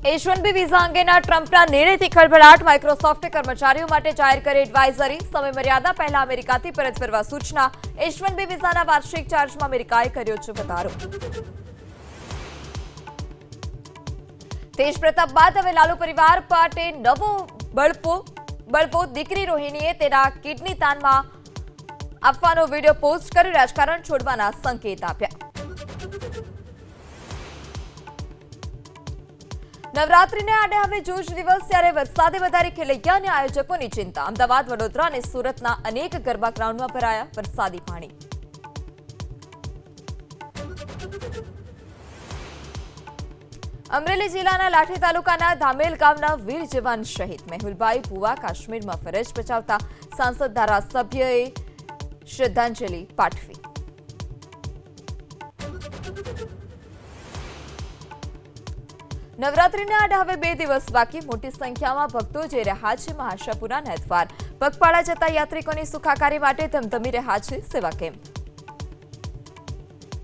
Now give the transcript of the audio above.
H-1B visa અંગેના ટ્રમ્પના નિર્ણયથી ખળભળાટ. માઇક્રોસોફ્ટે કર્મચારીઓ માટે જાહેર કરી એડવાઇઝરી. સમયમર્યાદા પહેલા અમેરિકાથી પરત ફરવા સૂચના. H-1B વિઝાના વાર્ષિક ચાર્જમાં અમેરિકાએ કર્યો છે વધારો. તેજ પ્રતાપ બાદ હવે લાલુ પરિવાર માટે નવો બળપો. દીકરી રોહિણીએ તેના કિડની દાનમાં આપવાનો વિડીયો પોસ્ટ કરી રાજકારણ છોડવાના સંકેત આપ્યા. નવરાત્રીને આડે હવે જોશ દિવસ, ત્યારે વરસાદે વધારી ખેલૈયા અને આયોજકોની ચિંતા. અમદાવાદ, વડોદરા અને સુરતના અનેક ગરબા ગ્રાઉન્ડમાં ભરાયા વરસાદી પાણી. અમરેલી જિલ્લાના લાઠી તાલુકાના ધામેલ ગામના વીર જવાન શહીદ મેહુલભાઈ ભુવા કાશ્મીરમાં ફરજ બજાવતા સાંસદ ધારાસભ્યએ શ્રદ્ધાંજલિ પાઠવી. નવરાત્રીના આડે હવે 2 દિવસ બાકી. મોટી સંખ્યામાં ભક્તો જઈ રહ્યા છે મહાઆશાપુરાના દ્વાર. પગપાળા જતા યાત્રિકોની સુખાકારી માટે ધમધમી રહ્યા છે સેવા કેમ્પ.